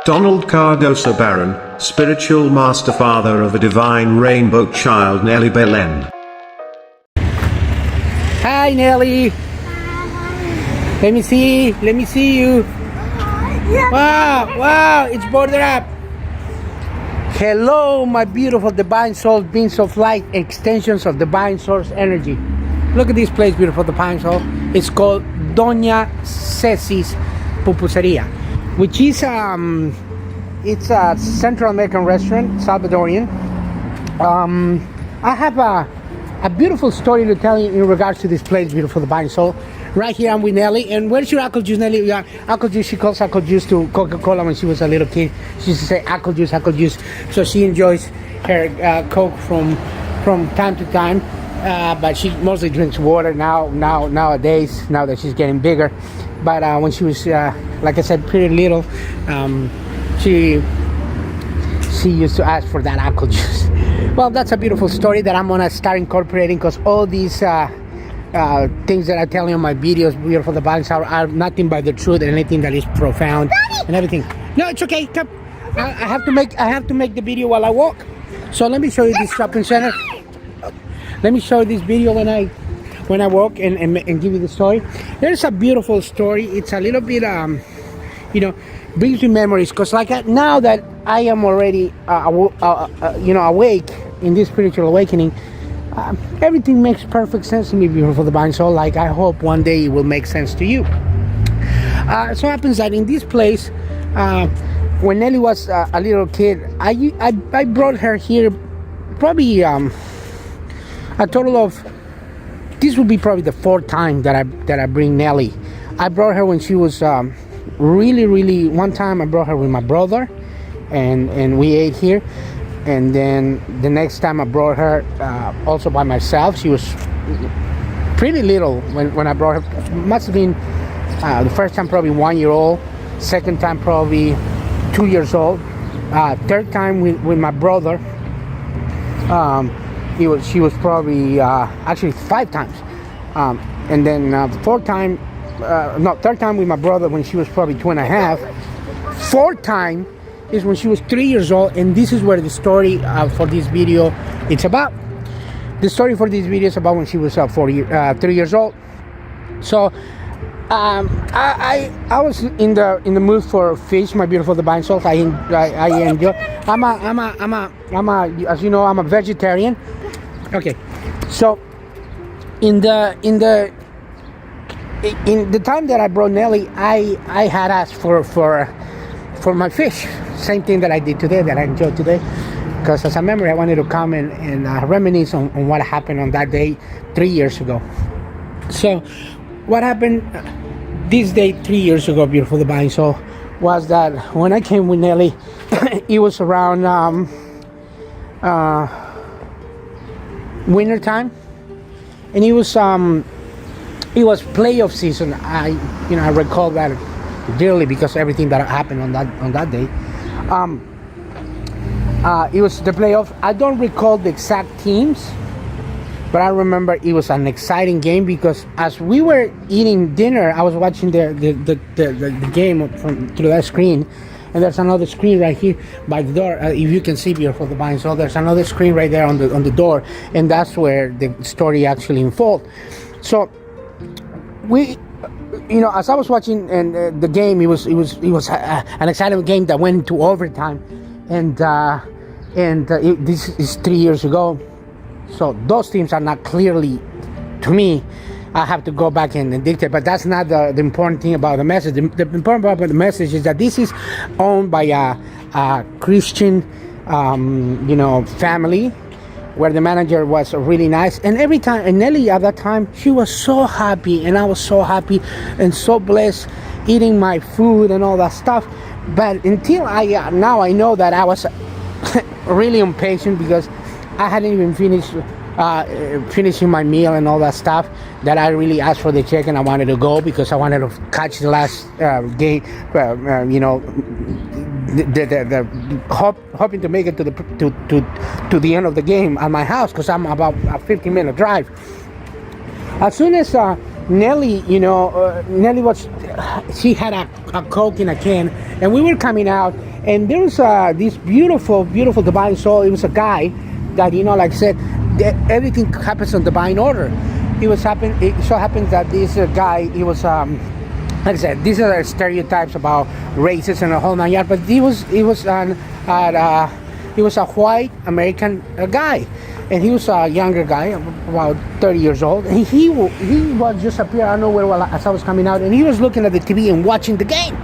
Donald Cardoso Barron, spiritual master father of a divine rainbow child Nellie Belen. Hi Nelly. Let me see you. Wow, it's bordered up. Hello, my beautiful divine souls, beings of light, extensions of divine source energy. Look at this place, beautiful divine soul. It's called Doña Ceci's Pupuseria, which is it's a Central American restaurant, Salvadorian. I have a beautiful story to tell you in regards to this place, beautiful divine soul. Right here I'm with Nelly. And where's your apple juice, Nelly? Yeah, apple juice. She calls apple juice to Coca-Cola when she was a little kid. She used to say apple juice, apple juice. So she enjoys her Coke from time to time. But she mostly drinks water nowadays, now that she's getting bigger. But when she was, like I said, pretty little, she used to ask for that apple juice. Well, that's a beautiful story that I'm gonna start incorporating, because all these things that I tell you in my videos, beautiful divine soul, are nothing but the truth and anything that is profound and everything. No, it's okay. Come. I have to make the video while I walk. So let me show you this shopping center. Let me show you this video when I walk and give you the story. There's a beautiful story. It's a little bit brings me memories, because now that I am already awake in this spiritual awakening, everything makes perfect sense to me, beautiful divine soul. Like, I hope one day it will make sense to you. So happens that in this place, when Nelly was a little kid, I brought her here probably a total of, this would be probably the fourth time that I bring Nelly. I brought her when she was really, one time I brought her with my brother, and we ate here. And then the next time I brought her also by myself. She was pretty little when I brought her. Must have been the first time probably 1 year old, second time probably 2 years old, third time with my brother, she was probably actually 5 times, and then third time with my brother when she was probably 2.5. Fourth time is when she was 3 years old, and this is where the story for this video it's about. The story for this video is about when she was 3 years old. So I was in the mood for fish, my beautiful divine souls. I enjoy. I'm a as you know, I'm a vegetarian. Okay, so in the time that I brought Nelly, I had asked for my fish. Same thing that I did today, that I enjoyed today, because as a memory I wanted to come and reminisce on what happened on that day 3 years ago. So what happened this day 3 years ago, beautiful divine soul, was that when I came with Nelly, it was around winter time, and it was playoff season. I recall that dearly, because everything that happened on that day. It was the playoff. I don't recall the exact teams, but I remember it was an exciting game, because as we were eating dinner, I was watching the game through that screen, and there's another screen right here by the door. If you can see, beautiful divine soul, there's another screen right there on the door, and that's where the story actually unfolds. So as I was watching the game, it was an exciting game that went into overtime, and this is 3 years ago. So those teams are not clearly, to me, I have to go back and dictate, but that's not the important thing about the message. The important part about the message is that this is owned by a Christian, family, where the manager was really nice. And every time, and Nelly at that time, she was so happy, and I was so happy and so blessed eating my food and all that stuff. But until now I know that I was really impatient, because I hadn't even finished finishing my meal and all that stuff, that I really asked for the check, and I wanted to go, because I wanted to catch the last game, hoping to make it to the end of the game at my house, because I'm about a 15-minute drive. As soon as Nelly, Nelly she had a Coke in a can, and we were coming out, And there was this beautiful, beautiful divine soul. It was a guy that, like I said, everything happens in divine order. It so happens that this guy, he was like I said, these are stereotypes about races and a whole nine yards, but he was a white American guy, and he was a younger guy, about 30 years old, and he was just appeared out of nowhere as I was coming out, and he was looking at the TV and watching the game.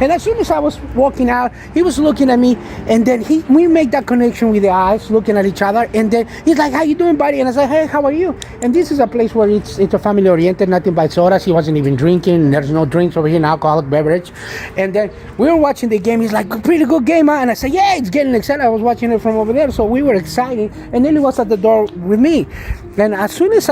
And as soon as I was walking out, he was looking at me, and then we make that connection with the eyes, looking at each other, and then he's like, "How you doing, buddy?" And I said, "Hey, how are you?" And this is a place where it's a family oriented, nothing but sodas. He wasn't even drinking. There's no drinks over here, an alcoholic beverage. And then we were watching the game. He's like, "Pretty good game, huh?" And I said, "Yeah, it's getting excited." I was watching it from over there, so we were excited. And then he was at the door with me. And as soon as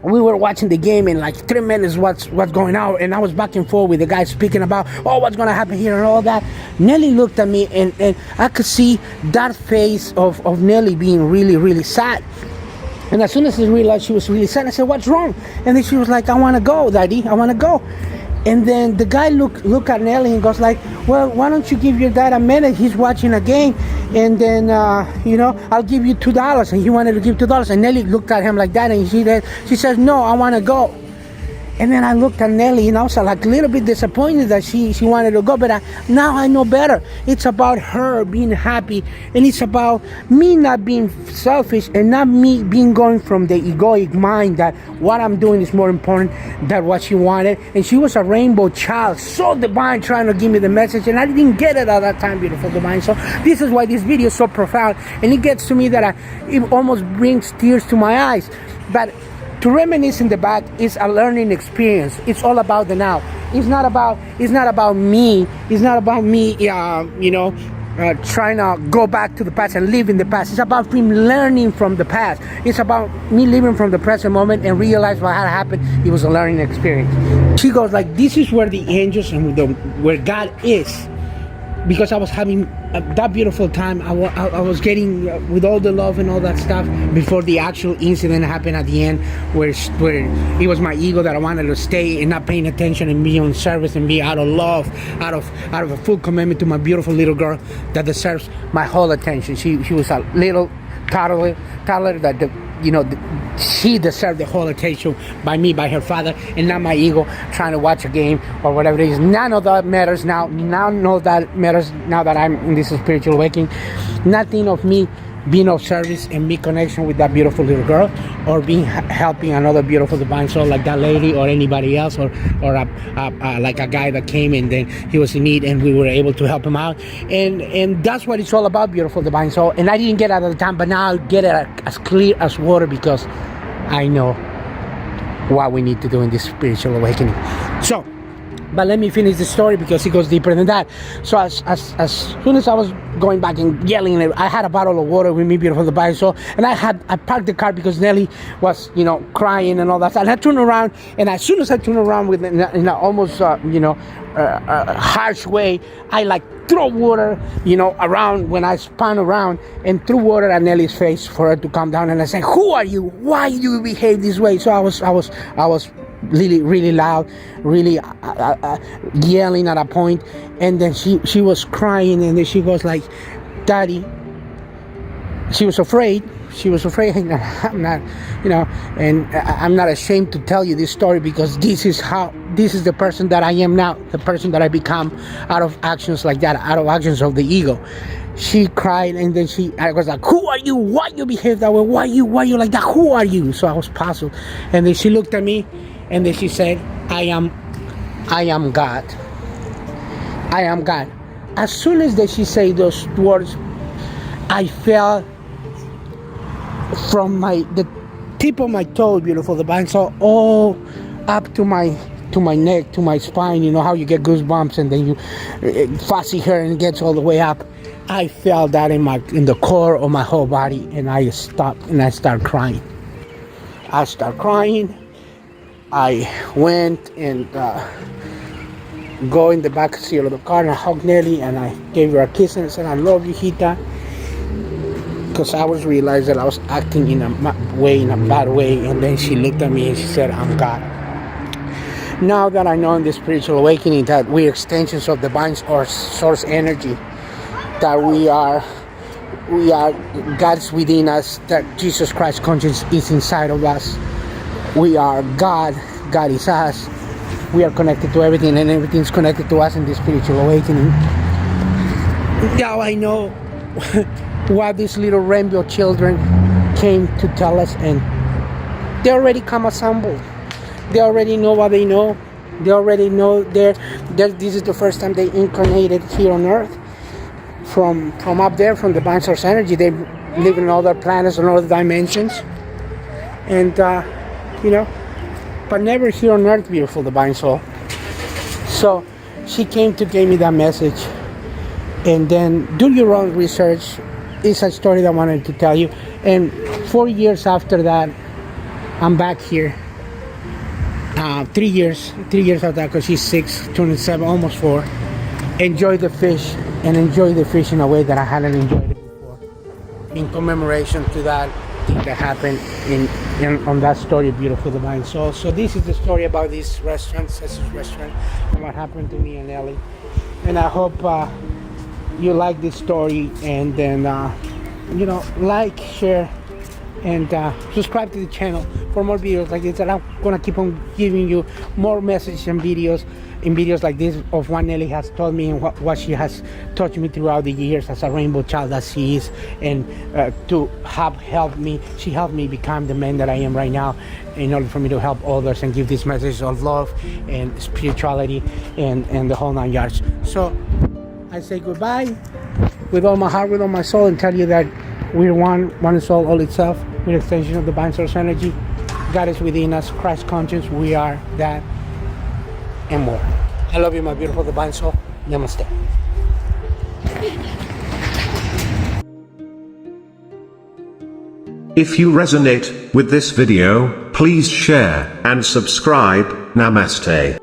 we were watching the game, in like 3 minutes what's going on, and I was back and forth with the guy speaking about, oh, what's gonna happen here and all that. Nelly looked at me, and I could see that face of Nelly being really, really sad. And as soon as I realized she was really sad, I said, "What's wrong?" And then she was like, "I want to go, Daddy, I want to go." And then the guy look at Nelly and goes like, "Well, why don't you give your dad a minute? He's watching a game, and then I'll give you $2." And he wanted to give $2, and Nelly looked at him like that, and she says, "No, I want to go." And then I looked at Nelly, and I was like a little bit disappointed that she wanted to go, but now I know better. It's about her being happy, and it's about me not being selfish, and not me going from the egoic mind that what I'm doing is more important than what she wanted. And she was a rainbow child, so divine, trying to give me the message, and I didn't get it at that time, beautiful divine. So this is why this video is so profound, and it gets to me that it almost brings tears to my eyes. But to reminisce in the back is a learning experience. It's all about the now. It's not about me. It's not about me, trying to go back to the past and live in the past. It's about me learning from the past. It's about me living from the present moment and realize what had happened. It was a learning experience. She goes like, "This is where the angels and where God is." Because I was having that beautiful time. I was getting with all the love and all that stuff before the actual incident happened at the end, where it was my ego that I wanted to stay and not paying attention and be on service and be out of love, out of a full commitment to my beautiful little girl that deserves my whole attention. She was a little toddler that she deserved the whole attention by me, by her father, and not my ego trying to watch a game or whatever it is. None of that matters now. None of that matters now that I'm in this spiritual awakening. Nothing of me being of service and me connection with that beautiful little girl, or helping another beautiful divine soul like that lady or anybody else, or like a guy that came and then he was in need and we were able to help him out, and that's what it's all about, beautiful divine soul. And I didn't get it at the time, but now I get it as clear as water, because I know what we need to do in this spiritual awakening. So, but let me finish the story, because it goes deeper than that. So as soon as I was going back and yelling, I had a bottle of water with me, beautiful divine soul, and I parked the car because Nelly was, crying and all that. And I turned around, and as soon as I turned around in an almost, harsh way, I like throw water, around. When I spun around and threw water at Nelly's face for her to calm down, and I said, "Who are you? Why do you behave this way?" So I was really, really loud, really yelling at a point, and then she was crying, and then she goes like, "Daddy," she was afraid, and I'm not, and I'm not ashamed to tell you this story, because this is the person that I am now, the person that I become out of actions like that, out of actions of the ego. She cried, and then I was like, "Who are you? Why you behave that way? Why you like that? Who are you?" So I was puzzled, and then she looked at me, and then she said, I am God. I am God." As soon as she said those words, I felt from the tip of my toe, beautiful divine soul, all up to my neck, to my spine. You know how you get goosebumps, and then you fussy hair, and it gets all the way up. I felt that in the core of my whole body, and I stopped, and I started crying. I went and go in the back seat of the car, and I hugged Nelly, and I gave her a kiss, and I said, "I love you, Hita," because I was realized that I was acting in a bad way. And then she looked at me and she said, "I'm God." Now that I know in the spiritual awakening that we're extensions of divine or source energy, that we are God's within us, that Jesus Christ conscience is inside of us. We are God, God is us. We are connected to everything, and everything's connected to us in the spiritual awakening. Now I know what these little rainbow children came to tell us, and they already come assembled. They already know what they know. They already know this is the first time they incarnated here on Earth. From up there, from the divine source energy, they live in other planets and other dimensions, and but never here on Earth, beautiful divine soul. So she came to give me that message, and then do your own research. It's a story that I wanted to tell you. And 4 years after that, I'm back here. 3 years after that, because she's 6, 27, almost 4. Enjoy the fish, and enjoy the fish in a way that I hadn't enjoyed it before, in commemoration to that thing that happened on that story, Beautiful Divine Soul. So this is the story about this restaurant, Cecil's Restaurant, and what happened to me and Ellie. And I hope you like this story, and then like, share, and subscribe to the channel for more videos like this. And I'm gonna keep on giving you more messages and videos like this of what Nelly has told me and what she has taught me throughout the years as a rainbow child that she is, and to have helped me. She helped me become the man that I am right now, in order for me to help others and give this message of love and spirituality and the whole 9 yards. So I say goodbye with all my heart, with all my soul, and tell you that we're one soul, all itself. We're an extension of the divine source energy. God is within us, Christ conscious. We are that and more. I love you, my beautiful divine soul. Namaste. If you resonate with this video, please share and subscribe. Namaste.